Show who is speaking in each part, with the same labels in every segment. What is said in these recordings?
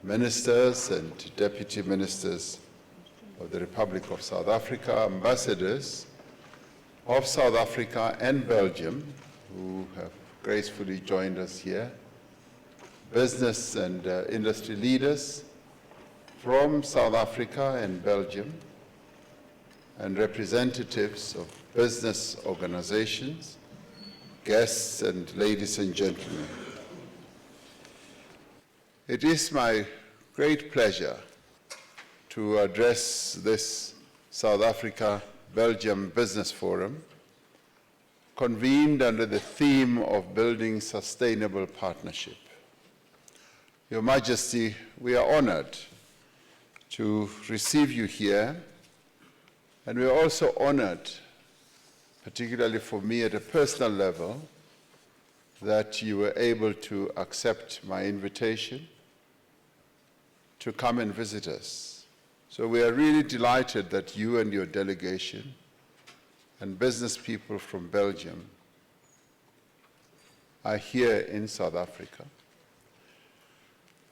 Speaker 1: ministers and deputy ministers of the Republic of South Africa, ambassadors of South Africa and Belgium who have gracefully joined us here, business and industry leaders from South Africa and Belgium, and representatives of business organizations, guests and ladies and gentlemen. It is my great pleasure to address this South Africa-Belgium Business Forum, convened under the theme of building sustainable partnership. Your Majesty, we are honored to receive you here, and we are also honored, particularly for me at a personal level, that you were able to accept my invitation to come and visit us. So we are really delighted that you and your delegation and business people from Belgium are here in South Africa.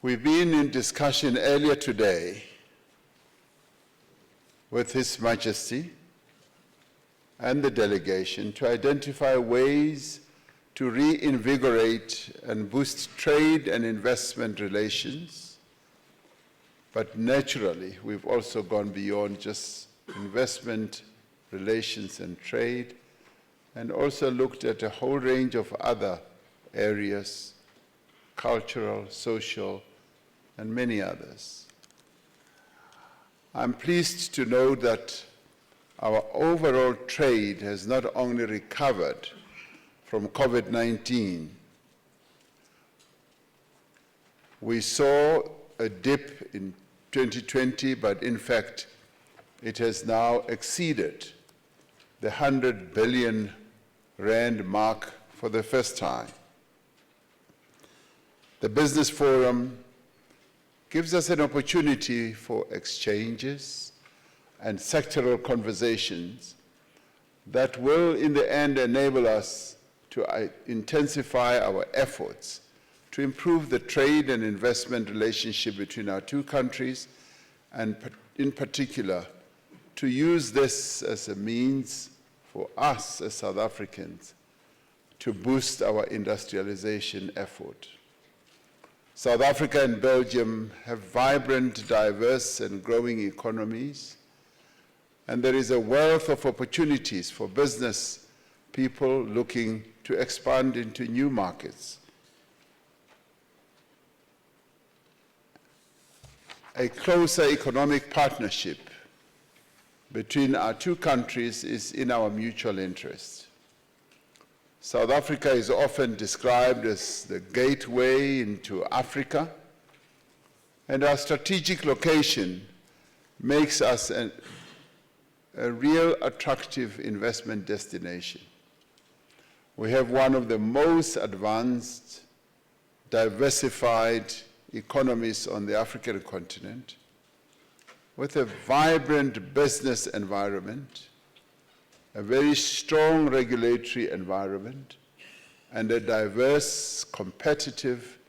Speaker 1: We've been in discussion earlier today with His Majesty and the delegation to identify ways to reinvigorate and boost trade and investment relations. But naturally, we've also gone beyond just investment relations and trade, and also looked at a whole range of other areas, cultural, social, and many others. I'm pleased to know that our overall trade has not only recovered from COVID-19. We saw a dip in 2020, but in fact, it has now exceeded the 100 billion rand mark for the first time. The Business Forum gives us an opportunity for exchanges and sectoral conversations that will, in the end, enable us to intensify our efforts to improve the trade and investment relationship between our two countries, and in particular, to use this as a means for us as South Africans to boost our industrialization effort. South Africa and Belgium have vibrant, diverse, and growing economies, and there is a wealth of opportunities for business people looking to expand into new markets. A closer economic partnership between our two countries is in our mutual interest. South Africa is often described as the gateway into Africa, and our strategic location makes us a real attractive investment destination. We have one of the most advanced, diversified economies on the African continent, with a vibrant business environment, a very strong regulatory environment, and a diverse, competitive,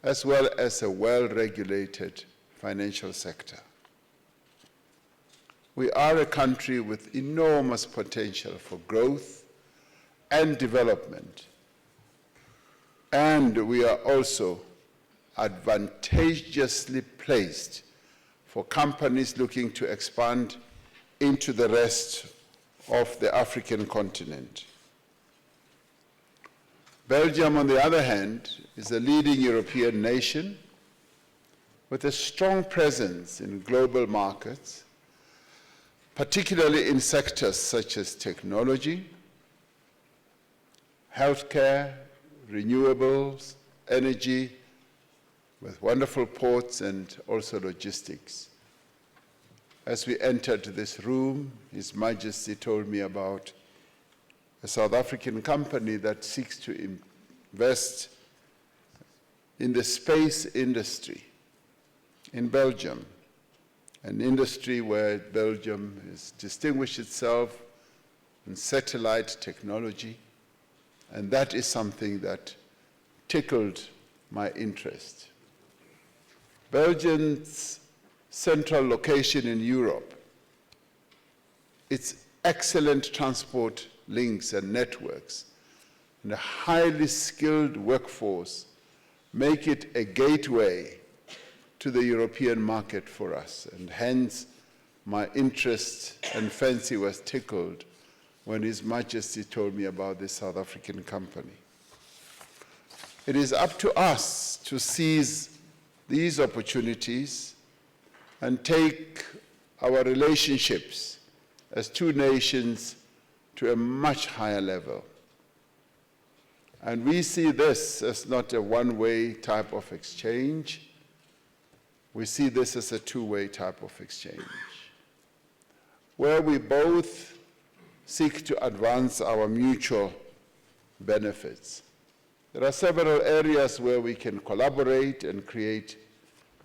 Speaker 1: as well as a well-regulated financial sector. We are a country with enormous potential for growth and development, and we are also advantageously placed for companies looking to expand into the rest of the African continent. Belgium, on the other hand, is a leading European nation with a strong presence in global markets, particularly in sectors such as technology, healthcare, renewables, energy, with wonderful ports and also logistics. As we entered this room, His Majesty told me about a South African company that seeks to invest in the space industry in Belgium, an industry where Belgium has distinguished itself in satellite technology, and that is something that tickled my interest. Belgium's central location in Europe, its excellent transport links and networks, and a highly skilled workforce make it a gateway to the European market for us, and hence my interest and fancy was tickled when His Majesty told me about this South African company. It is up to us to seize these opportunities and take our relationships as two nations to a much higher level. And we see this as not a one-way type of exchange. We see this as a two-way type of exchange, where we both seek to advance our mutual benefits. There are several areas where we can collaborate and create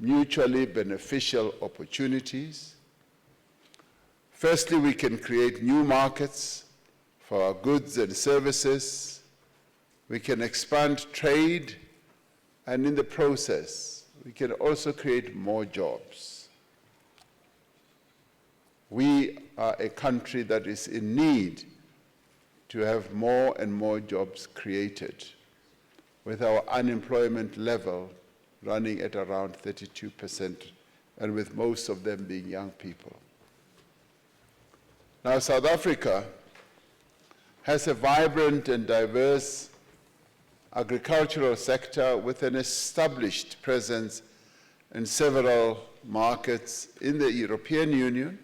Speaker 1: mutually beneficial opportunities. Firstly, we can create new markets for our goods and services. We can expand trade, and in the process, we can also create more jobs. We are a country that is in need to have more and more jobs created, with our unemployment level running at around 32%, and with most of them being young people. Now, South Africa has a vibrant and diverse agricultural sector with an established presence in several markets in the European Union.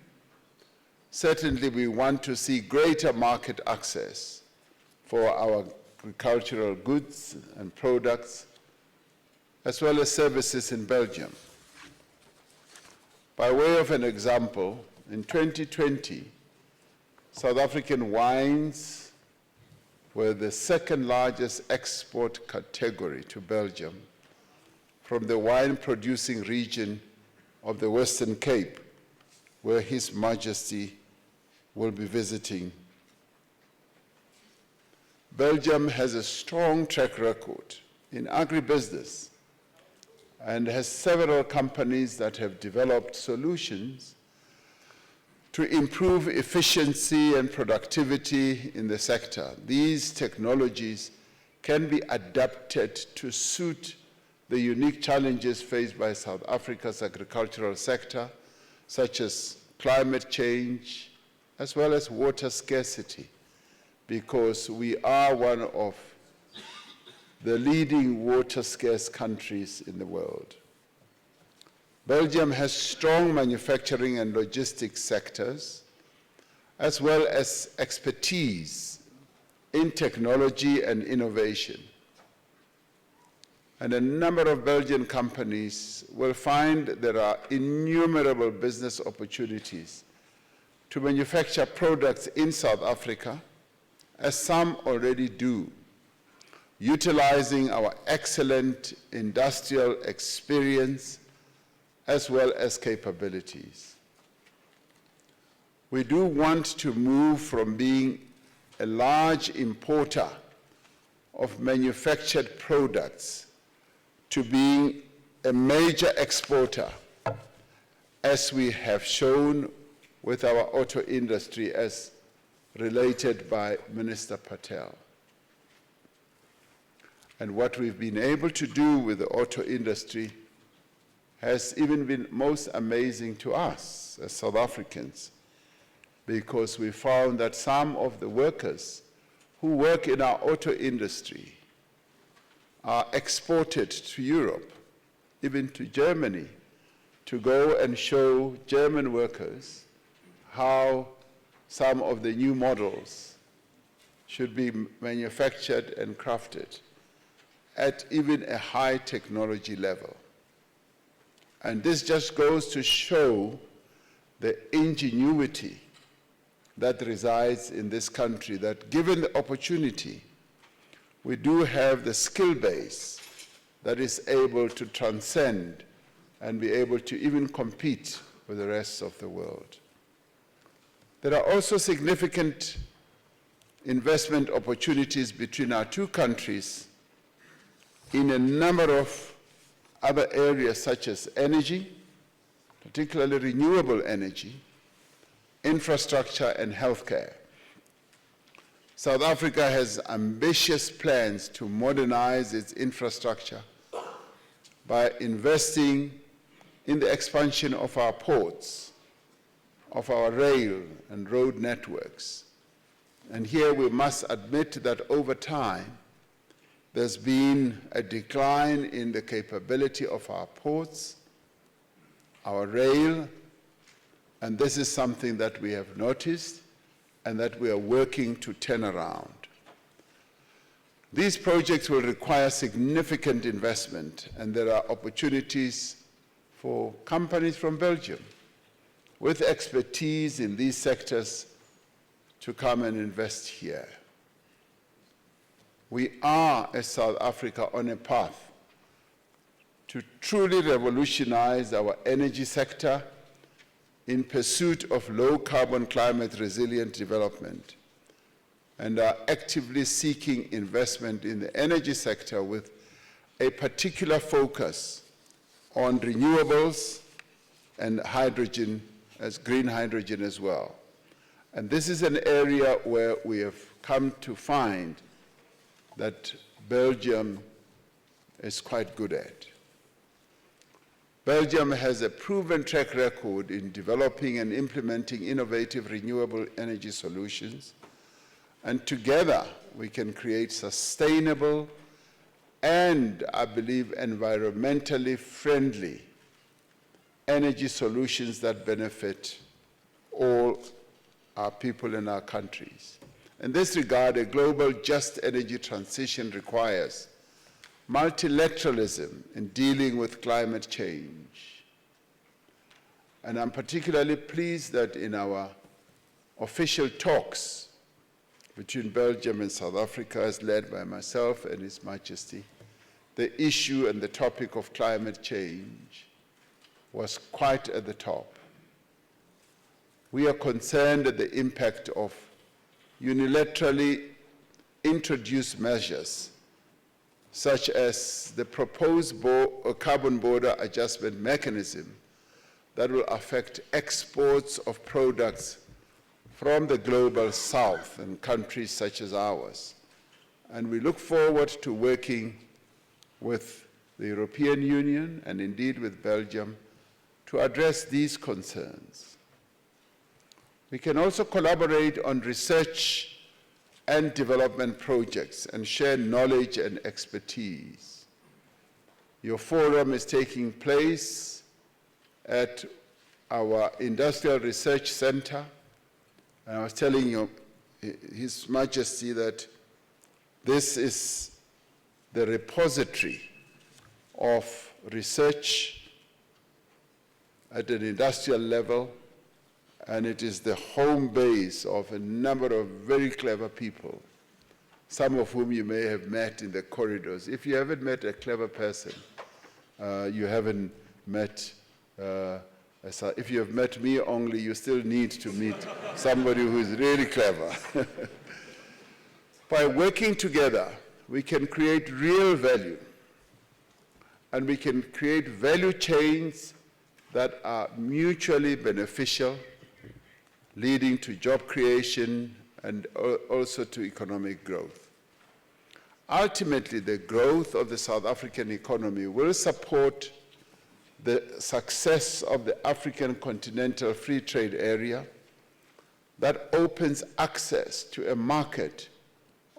Speaker 1: Certainly, we want to see greater market access for our agricultural goods and products, as well as services in Belgium. By way of an example, in 2020, South African wines were the second largest export category to Belgium from the wine-producing region of the Western Cape, where His Majesty will be visiting. Belgium has a strong track record in agribusiness and has several companies that have developed solutions to improve efficiency and productivity in the sector. These technologies can be adapted to suit the unique challenges faced by South Africa's agricultural sector, such as climate change, as well as water scarcity, because we are one of the leading water-scarce countries in the world. Belgium has strong manufacturing and logistics sectors, as well as expertise in technology and innovation. And a number of Belgian companies will find there are innumerable business opportunities to manufacture products in South Africa, as some already do, utilizing our excellent industrial experience as well as capabilities. We do want to move from being a large importer of manufactured products to being a major exporter, as we have shown with our auto industry, as related by Minister Patel. And what we've been able to do with the auto industry has even been most amazing to us as South Africans, because we found that some of the workers who work in our auto industry are exported to Europe, even to Germany, to go and show German workers how some of the new models should be manufactured and crafted at even a high technology level. And this just goes to show the ingenuity that resides in this country, that given the opportunity, we do have the skill base that is able to transcend and be able to even compete with the rest of the world. There are also significant investment opportunities between our two countries in a number of other areas such as energy, particularly renewable energy, infrastructure, and healthcare. South Africa has ambitious plans to modernize its infrastructure by investing in the expansion of our ports, of our rail and road networks. And here we must admit that over time, there's been a decline in the capability of our ports, our rail, and this is something that we have noticed and that we are working to turn around. These projects will require significant investment, and there are opportunities for companies from Belgium with expertise in these sectors to come and invest here. We are, as South Africa, on a path to truly revolutionize our energy sector in pursuit of low-carbon, climate-resilient development, and are actively seeking investment in the energy sector with a particular focus on renewables and hydrogen, as green hydrogen as well. And this is an area where we have come to find that Belgium is quite good at. Belgium has a proven track record in developing and implementing innovative renewable energy solutions, and together we can create sustainable and, I believe, environmentally friendly energy solutions that benefit all our people in our countries. In this regard, a global just energy transition requires multilateralism in dealing with climate change. And I'm particularly pleased that in our official talks between Belgium and South Africa, as led by myself and His Majesty, the issue and the topic of climate change was quite at the top. We are concerned at the impact of unilaterally introduced measures such as the proposed carbon border adjustment mechanism that will affect exports of products from the global south and countries such as ours. And we look forward to working with the European Union and indeed with Belgium to address these concerns. We can also collaborate on research and development projects and share knowledge and expertise. Your forum is taking place at our Industrial Research Center. And I was telling His Majesty that this is the repository of research at an industrial level, and it is the home base of a number of very clever people, some of whom you may have met in the corridors. If you haven't met a clever person, you haven't met, if you have met me only, you still need to meet somebody who is really clever. By working together, we can create real value, and we can create value chains that are mutually beneficial, leading to job creation and also to economic growth. Ultimately, the growth of the South African economy will support the success of the African Continental Free Trade Area that opens access to a market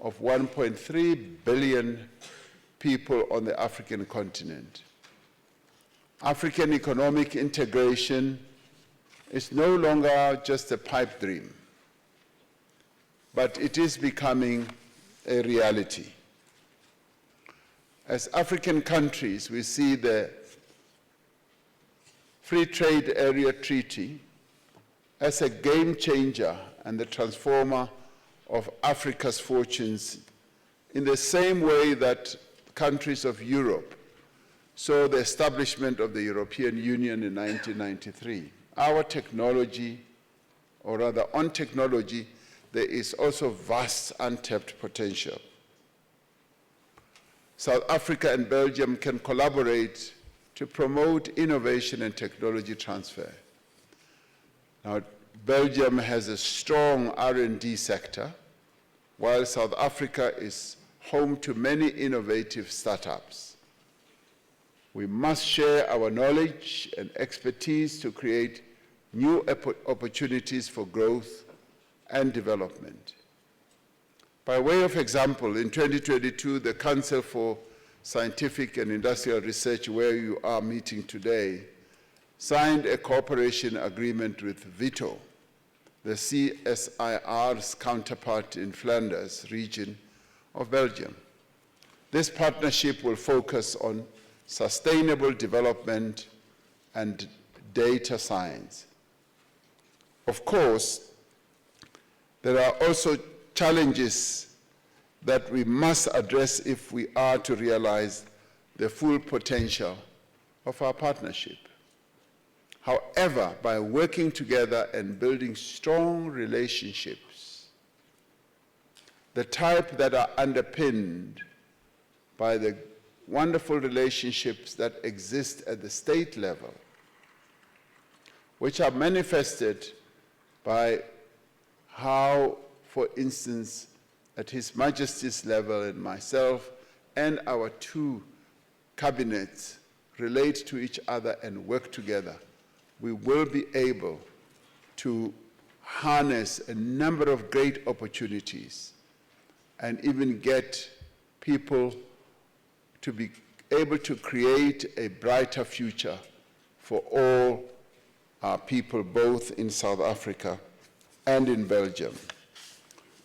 Speaker 1: of 1.3 billion people on the African continent. African economic integration is no longer just a pipe dream, but it is becoming a reality. As African countries, we see the Free Trade Area Treaty as a game changer and the transformer of Africa's fortunes in the same way that countries of Europe saw the establishment of the European Union in 1993. Our technology, or rather on technology, there is also vast untapped potential. South Africa and Belgium can collaborate to promote innovation and technology transfer. Now, Belgium has a strong R&D sector, while South Africa is home to many innovative startups. We must share our knowledge and expertise to create new opportunities for growth and development. By way of example, in 2022, the Council for Scientific and Industrial Research, where you are meeting today, signed a cooperation agreement with Vito, the CSIR's counterpart in Flanders region of Belgium. This partnership will focus on sustainable development and data science. Of course, there are also challenges that we must address if we are to realize the full potential of our partnership. However, by working together and building strong relationships, the type that are underpinned by the wonderful relationships that exist at the state level, which are manifested by how, for instance, at His Majesty's level and myself and our two cabinets relate to each other and work together, we will be able to harness a number of great opportunities and even get people to be able to create a brighter future for all our people, both in South Africa and in Belgium.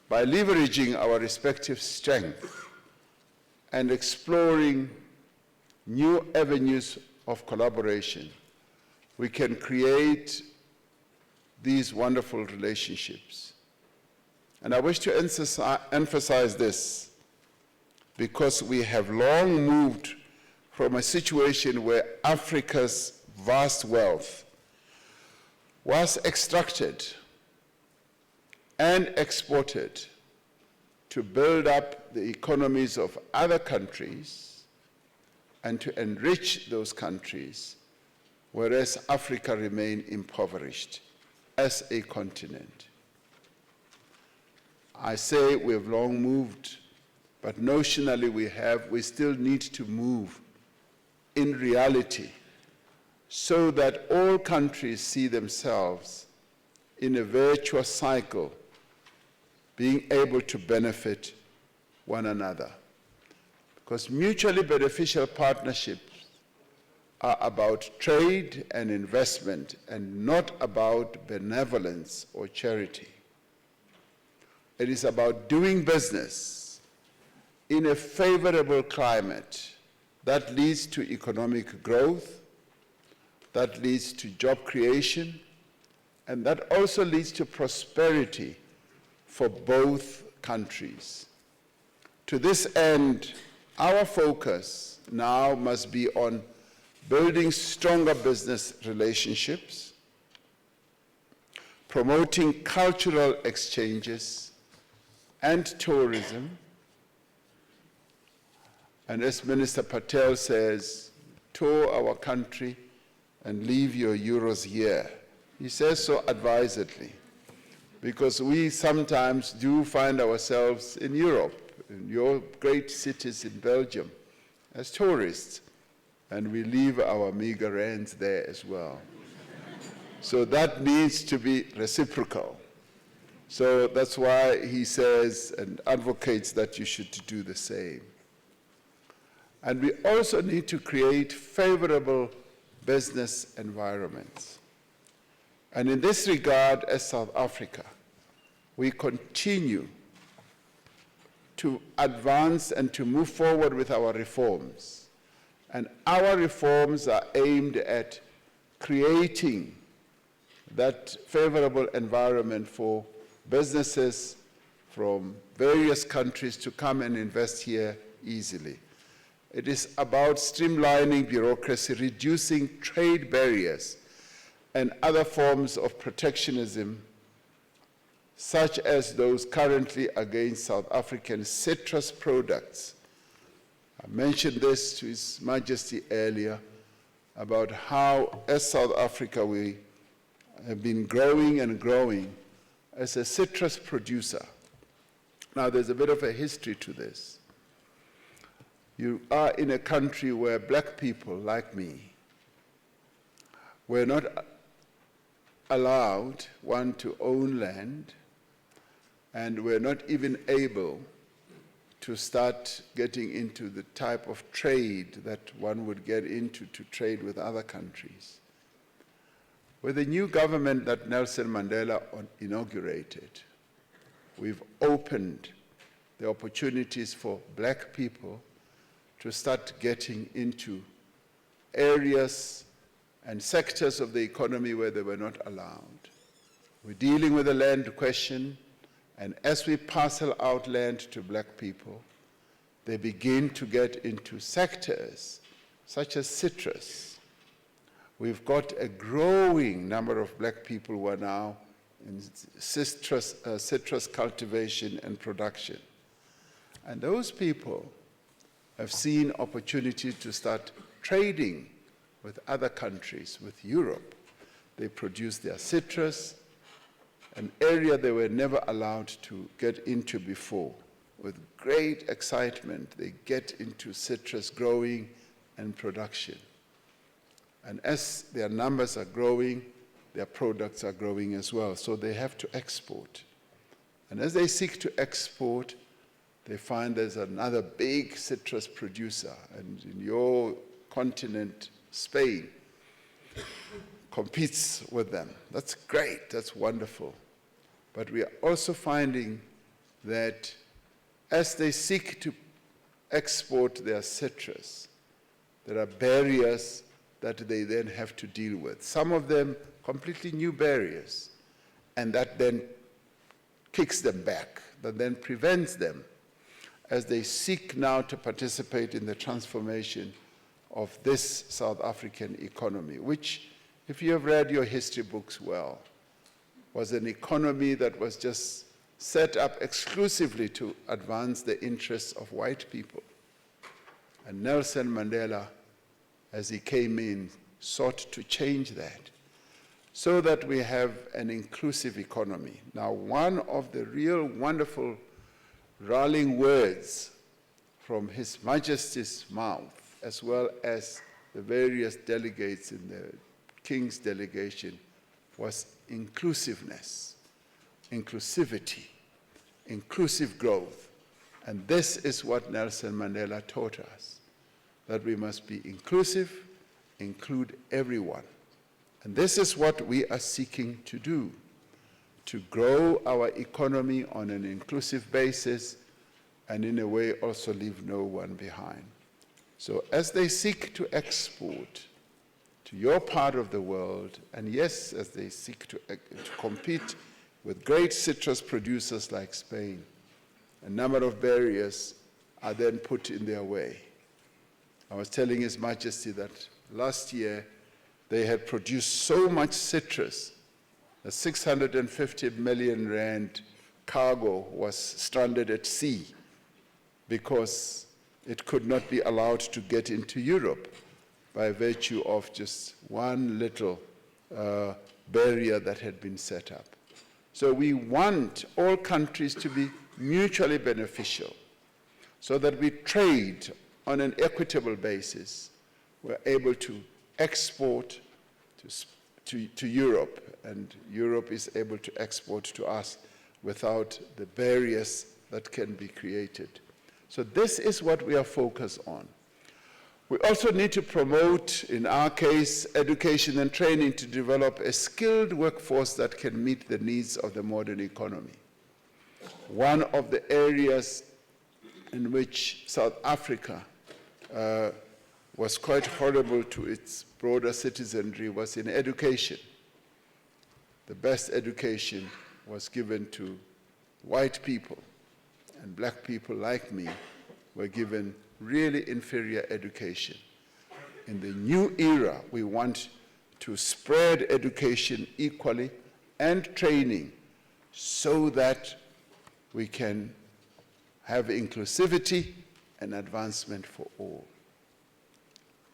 Speaker 1: By leveraging our respective strengths and exploring new avenues of collaboration, we can create these wonderful relationships. And I wish to emphasize this because we have long moved from a situation where Africa's vast wealth was extracted and exported to build up the economies of other countries and to enrich those countries, whereas Africa remained impoverished as a continent. I say we have long moved, but notionally we still need to move in reality so that all countries see themselves in a virtuous cycle, being able to benefit one another. Because mutually beneficial partnerships are about trade and investment and not about benevolence or charity. It is about doing business in a favorable climate that leads to economic growth, that leads to job creation, and that also leads to prosperity for both countries. To this end, our focus now must be on building stronger business relationships, promoting cultural exchanges and tourism, and as Minister Patel says, tour our country and leave your euros here. He says so advisedly, because we sometimes do find ourselves in Europe, in your great cities in Belgium, as tourists, and we leave our meager rands there as well. So that needs to be reciprocal. So that's why he says and advocates that you should do the same. And we also need to create favorable business environments. And in this regard, as South Africa, we continue to advance and to move forward with our reforms. And our reforms are aimed at creating that favorable environment for businesses from various countries to come and invest here easily. It is about streamlining bureaucracy, reducing trade barriers, and other forms of protectionism, such as those currently against South African citrus products. I mentioned this to His Majesty earlier, about how, as South Africa, we have been growing and growing as a citrus producer. Now, there's a bit of a history to this. You are in a country where black people, like me, were not allowed, one, to own land, and were not even able to start getting into the type of trade that one would get into to trade with other countries. With the new government that Nelson Mandela inaugurated, we've opened the opportunities for black people to start getting into areas and sectors of the economy where they were not allowed. We're dealing with the land question, and as we parcel out land to black people, they begin to get into sectors such as citrus. We've got a growing number of black people who are now in citrus cultivation and production. And those people have seen opportunity to start trading with other countries, with Europe. They produce their citrus, an area they were never allowed to get into before. With great excitement, they get into citrus growing and production. And as their numbers are growing, their products are growing as well, so they have to export. And as they seek to export, they find there's another big citrus producer, and in your continent, Spain, competes with them. That's great, that's wonderful. But we are also finding that as they seek to export their citrus, there are barriers that they then have to deal with. Some of them completely new barriers, and that then kicks them back, that then prevents them as they seek now to participate in the transformation of this South African economy, which, if you have read your history books well, was an economy that was just set up exclusively to advance the interests of white people. And Nelson Mandela, as he came in, sought to change that so that we have an inclusive economy. Now, one of the real wonderful rallying words from His Majesty's mouth, as well as the various delegates in the King's delegation, was inclusiveness, inclusivity, inclusive growth. And this is what Nelson Mandela taught us, that we must be inclusive, include everyone. And this is what we are seeking to do, to grow our economy on an inclusive basis, and in a way also leave no one behind. So as they seek to export to your part of the world, and yes, as they seek to compete with great citrus producers like Spain, a number of barriers are then put in their way. I was telling His Majesty that last year they had produced so much citrus, a 650 million rand cargo was stranded at sea because it could not be allowed to get into Europe by virtue of just one little barrier that had been set up. So we want all countries to be mutually beneficial so that we trade on an equitable basis. We're able to export to Europe, and Europe is able to export to us without the barriers that can be created. So this is what we are focused on. We also need to promote, in our case, education and training to develop a skilled workforce that can meet the needs of the modern economy. One of the areas in which South Africa was quite horrible to its broader citizenry was in education. The best education was given to white people, and black people like me were given really inferior education. In the new era, we want to spread education equally and training so that we can have inclusivity and advancement for all.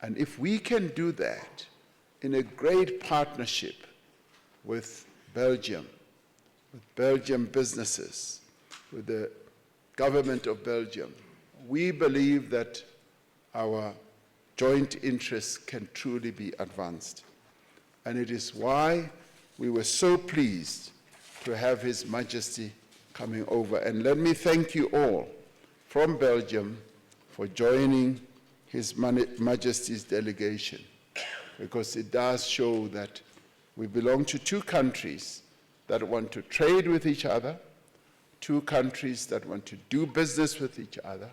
Speaker 1: And if we can do that in a great partnership with Belgium, with Belgian businesses, with the government of Belgium, we believe that our joint interests can truly be advanced. And it is why we were so pleased to have His Majesty coming over. And let me thank you all from Belgium for joining His Majesty's delegation, because it does show that we belong to two countries that want to trade with each other, two countries that want to do business with each other,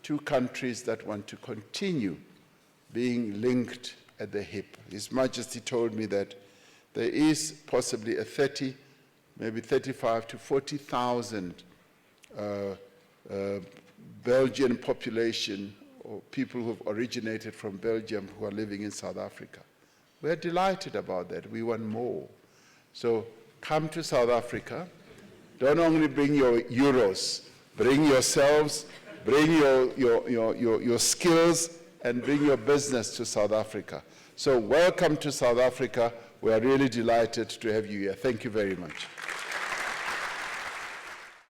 Speaker 1: two countries that want to continue being linked at the hip. His Majesty told me that there is possibly a 30, maybe 35 to 40,000 Belgian population, or people who have originated from Belgium who are living in South Africa. We're delighted about that. We want more. So come to South Africa. Don't only bring your euros, bring yourselves, bring your skills, and bring your business to South Africa. So welcome to South Africa. We are really delighted to have you here. Thank you very much.